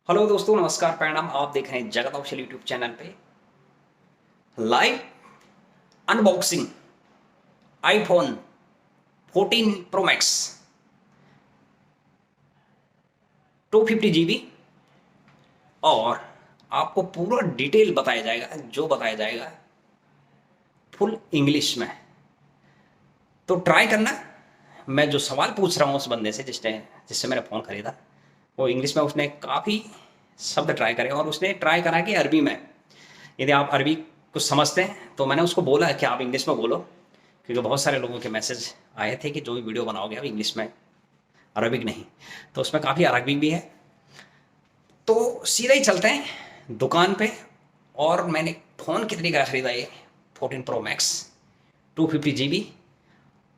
Hello दोस्तों, नमस्कार, प्रणाम। आप देख रहे हैं जगत ऑफिशियल यूट्यूब चैनल पे live unboxing iPhone 14 pro max 250 GB और आपको पूरा डिटेल बताया जाएगा, जो बताया जाएगा फुल इंग्लिश में। तो ट्राई करना। मैं जो सवाल पूछ रहा हूँ उस बंदे से जिससे मैंने फ़ोन खरीदा, वो इंग्लिश में उसने काफ़ी शब्द ट्राई करे और उसने ट्राई करा कि अरबी में। यदि आप अरबी कुछ समझते हैं तो मैंने उसको बोला कि आप इंग्लिश में बोलो, क्योंकि बहुत सारे लोगों के मैसेज आए थे कि जो भी वीडियो बनाओगे आप इंग्लिश में, अरबिक नहीं। तो उसमें काफ़ी अरबिक भी है। तो सीधा ही चलते हैं दुकान पे। और मैंने फ़ोन कितने का ख़रीदा, ये 14 प्रो मैक्स 250 GB,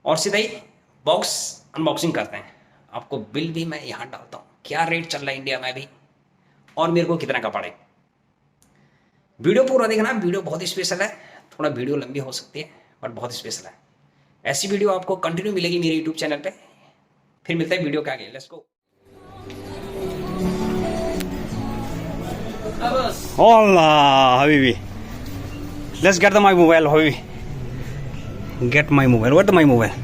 और सीधा ही बॉक्स अनबॉक्सिंग करते हैं। आपको बिल भी मैं यहाँ डालता हूँ, क्या रेट चल रहा है इंडिया में भी और मेरे को कितना का पड़े। वीडियो पूरा देखना, वीडियो बहुत स्पेशल है। थोड़ा वीडियो लंबी हो सकती है बट बहुत स्पेशल है। ऐसी वीडियो आपको कंटिन्यू मिलेगी मेरे यूट्यूब चैनल पे। फिर मिलते हैं वीडियो के आगे। Let's go. Hola, Habibi. Let's get my mobile, Habibi. Get my mobile. Where's my mobile?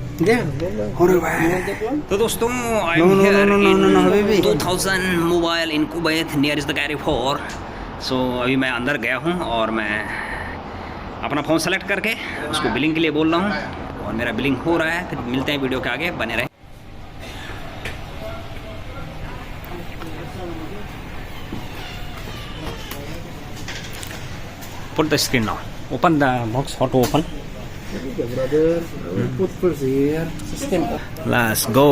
तो दोस्तों, Habibi. 2000 mobile in Kuwait near is the कैमराइफोन। सो अभी मैं अंदर गया हूँ और मैं अपना फ़ोन सेलेक्ट करके उसको बिलिंग के लिए बोल रहा हूँ और मेरा बिलिंग हो रहा है। फिर मिलते हैं वीडियो के आगे, बने रहे। Put the screen now. Open the box. How to open? Brother, put first here. System. Let's go.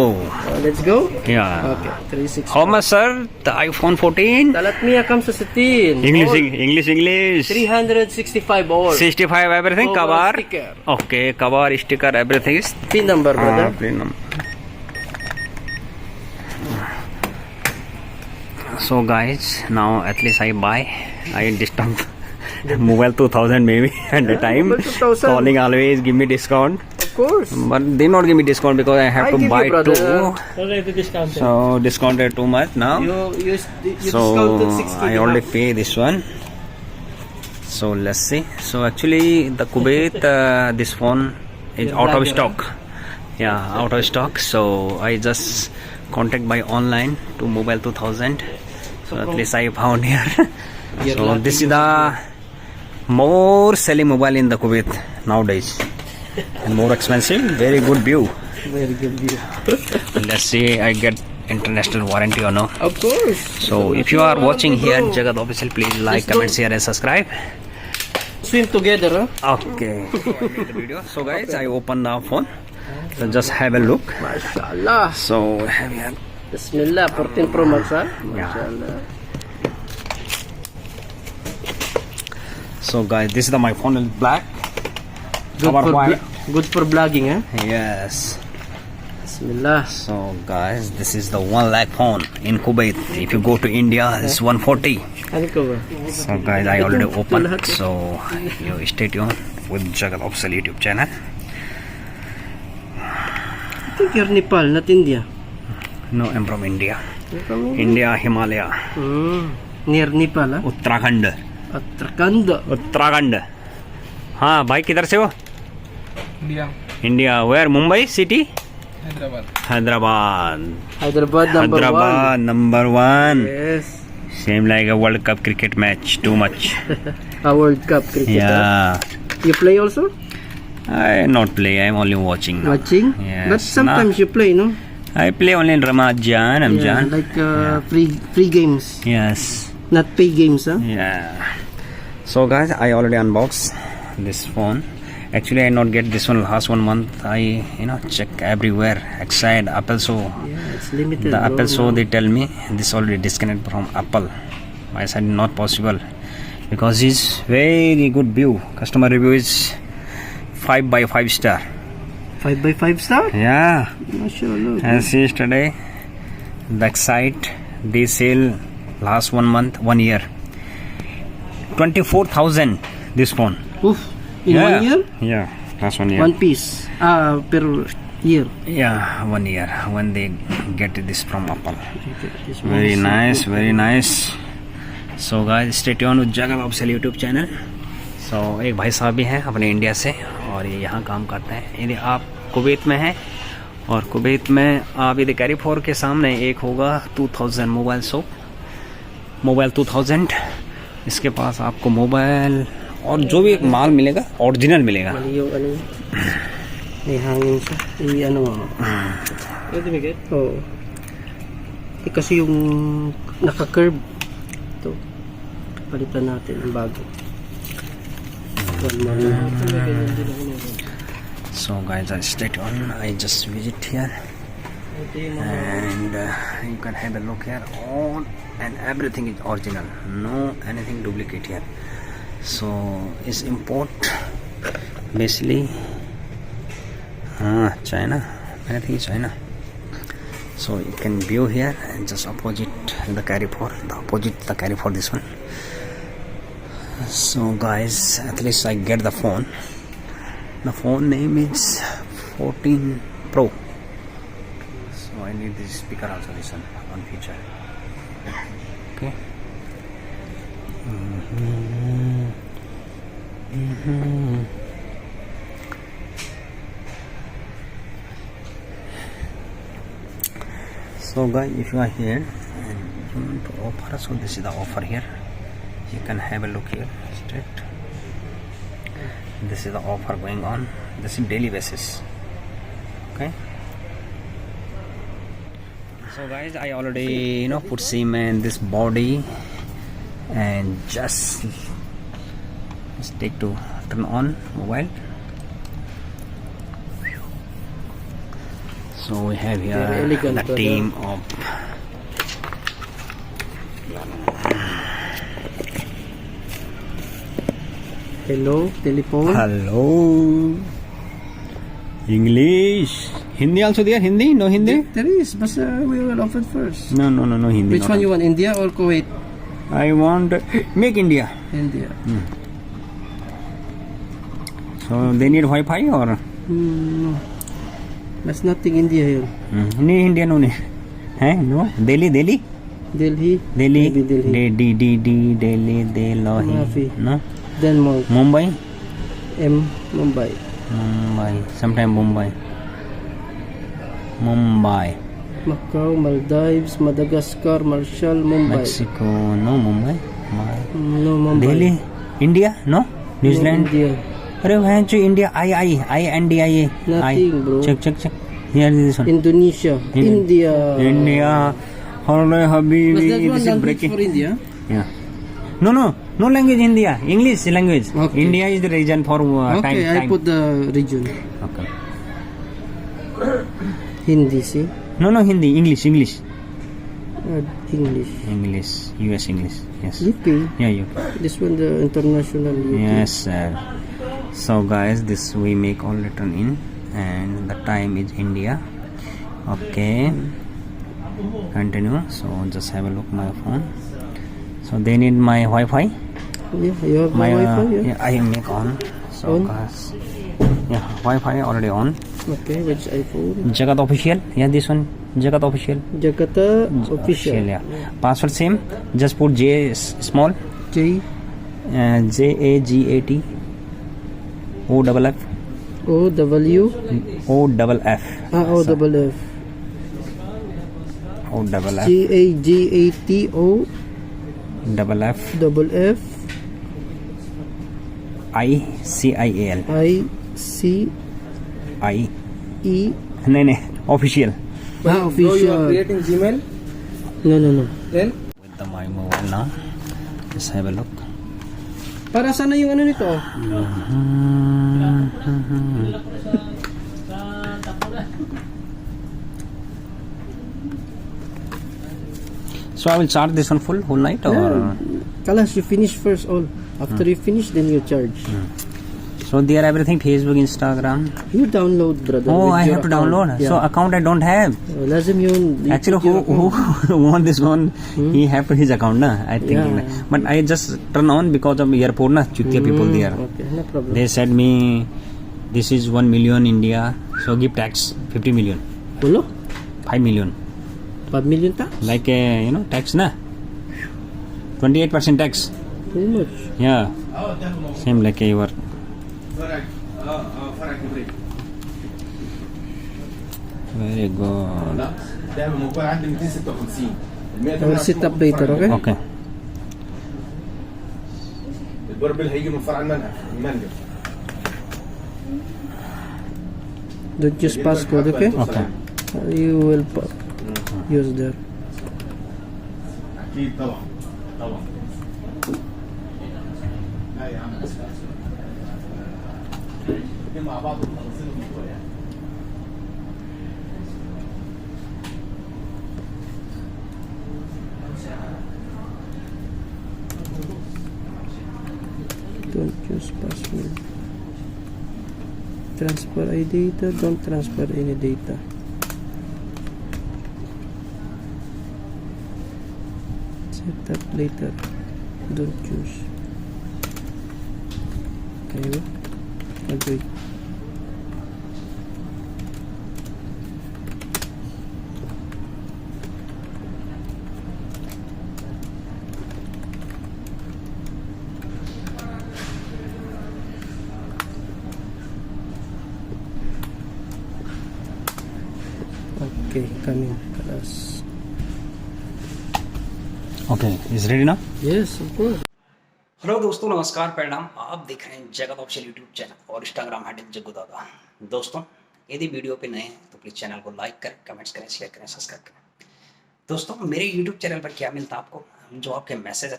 Let's go. Yeah. Okay, 360. How much, sir? The iPhone 14? Talat Mia comes to 16. English. 365 all. 65 everything. Cover, Cover. sticker. Okay, cover, sticker, everything is. Pin number, brother. Pin number. So guys, now at least I discount mobile 2000 maybe at the time. Mobile 2000. Calling always give me discount, Of course. but they not give me discount because I have to give buy you, brother. two. Already discounted. So discounted too much now. You So discounted 60. I already pay this one. So let's see. So actually the Kuwait this phone is out of stock. Yeah, out of stock. So I just contact by online to mobile 2000. So at least I found here. So this is the more selling mobile in the Kuwait nowadays. And more expensive, very good view. Very good view. Let's see I get international warranty or no. Of course. So if you are watching here Jagat Official, please like, comment, share and subscribe. Swim together, huh? Okay. The video. So guys, I open the phone. So just have a look. Mashallah. So have you? Bismillah, 14 Pro Max, huh? Yeah. Mashallah. So guys, this is my phone in black. Good Cover for, white. good for vlogging, huh? Yes. Bismillah. So guys, this is the 1 lakh phone in Kuwait. If you go to India, it's 140. Ano cover? So guys, I already opened. So you stay tuned with Jagat Official YouTube channel. I think you're Nepal, not India. No, I'm from India. You're from India? India, Himalaya, Near Nepal, huh? Uttarakhand. Uttarakhand. हाँ भाई, किधर से हो? India. Where? Mumbai city? Hyderabad number 1. Yes. Same like a World Cup cricket match. Too much. A World Cup cricket. Yeah. You play also? I not play. I'm only watching now. Watching? Yes. But sometimes you play, no? I play only in Ramadan. Yeah, like free games. Yes. Not pay games, huh? Yeah. So guys, I already unboxed this phone. Actually, I not get this one last 1 month. I check everywhere except Apple Store. Yeah, it's limited. The bro, Apple Store now. they tell me this already disconnected from Apple. I said not possible because it's very good view. Customer review is 5 by 5 star. 5 by 5 star? Yeah. Mashallah. And see yesterday back side they sell last 1 month 1 year 24,000 this phone. Oof. In 1 year? Yeah, last 1 year. One piece. Per Year. Yeah, 1 year when they get this from Apple. This one Very is nice, very nice. So guys, stay tuned with जगत official YouTube channel. So एक भाई साहब भी हैं अपने India से और ये यहाँ काम करते हैं. यदि आप कुवैत में हैं और कुवैत में आप यदि कैरीफोर के सामने एक होगा 2000 मोबाइल शॉप, मोबाइल 2000. इसके पास आपको मोबाइल और जो भी एक माल मिलेगा ओरिजिनल मिलेगा. mali yung ano. May hangin siya. Ano mo. Pwede bigay? Oo. Kasi yung naka-curve. Ito. Palitan natin ang bago. One more. So guys, I stay tuned. I just visit here and you can have a look here. All and everything is original. No anything duplicate here. So is import basically China. Anything is China. So you can view here and just opposite the carryfor, the opposite the carryfor, this one. So guys, at least I get the phone. The phone name is 14 Pro. So I need this speaker also, this one feature. Okay. So guys, if you are here and you want to offer, so this is the offer here. You can have a look here straight. This is the offer going on. This is daily basis. Okay. So guys, I already put SIM in this body and just take to turn on mobile. So we have here the team of Hello, telephone. hello English. Hindi also there? Hindi? No Hindi? There is, but we will open first. No Hindi. Which one you want, India or Kuwait? I want make India. India. So they need Wi-Fi or? No. There's nothing India here. No India no need. No? Delhi? Delhi? Delhi? Maybe Delhi. Delhi. Mafi. No? Denmark. Mumbai? Mumbai. Sometime Mumbai. Macau, Maldives, Madagascar, Marshall, Mumbai. Mexico, no Mumbai. No, Mumbai. Delhi? India? No? New Zealand? No, India. Arey where to India? I-N-D-I-A. Nothing, bro. Check. Here is this one. Indonesia. India. Hello, Habibi. Was that one This is language breaking. for India? Yeah. No language India. English language. Okay. India is the region for Okay, time. I put the region. Okay. Hindi, see? No Hindi. English. English. US English. Yes. UK. Yeah, you. This one, the international UK. Yes, sir. So guys, this we make all return in and the time is India. Okay. Continue. So just have a look my phone. So they need my Wi-Fi. Yeah, you have my Wi-Fi? Yeah. I make on. So On? guys, yeah, Wi-Fi already on. Okay, which iPhone? Jagat official. Yeah, this one. Jagat official. Jakarta official. Yeah. Password same. Just put J small. J JAGAT OFF O W OFF O double F OFF GAGAT O FF double F ICIAL ICE. नहीं official Official. You are creating Gmail? No. Then? with the my mobile now. Just have a look. Para sana yung ano nito? So I will charge this one full whole night or Kalas, you finish first all. After you finish, then you charge. so there everything Facebook Instagram. You download, brother. Oh, with I your have to account. download. Yeah. So account I don't have. Lazim yun. Actually, who want this one? He have to his account, na? I think. Yeah. But I just turn on because of airport, na? Chutia people there. Okay, no problem. They said me This is 1 million India. So give tax 50 million. Ulo? 5 million. 5 million tax? Like tax na. 28% tax. Too much. Yeah. Same like your. Very good. ده موجود عندي 256. I will set up later, okay? Okay. البربل هيجي من فرع المنجم. Don't use passcode, okay? Okay. You will use there. اكيد طبعا طبعا. لا يا عم الاثنين مع بعض وخلصنا الموضوع يعني. Don't use password. Transfer any data. Don't transfer any data. Set up later. Don't use. Okay. Agree. Okay, coming. Class. Okay. Is ready now? Yes, of course. Hello दोस्तों, नमस्कार, प्रणाम। आप देख रहे हैं जगत official YouTube channel और Instagram handle Jaggu दादा। दोस्तों, यदि वीडियो पे नए हैं तो प्लीज़ चैनल को लाइक करें, कमेंट्स करें, शेयर करें, सब्सक्राइब करें। दोस्तों, मेरे यूट्यूब चैनल पर क्या मिलता है आपको? जो आपके मैसेज है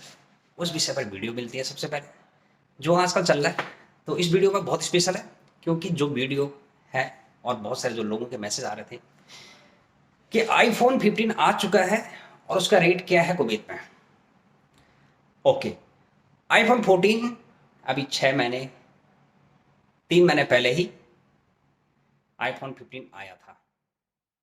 उस विषय पर वीडियो मिलती है सबसे पहले, जो आजकल चल रहा है। तो इस वीडियो में बहुत स्पेशल है, क्योंकि जो वीडियो है और बहुत सारे जो लोगों के मैसेज आ रहे थे कि आईफोन 15 आ चुका है और उसका रेट क्या है कुवैत में। ओके, आईफोन 14 अभी 3 महीने पहले ही आईफोन 15 आया था।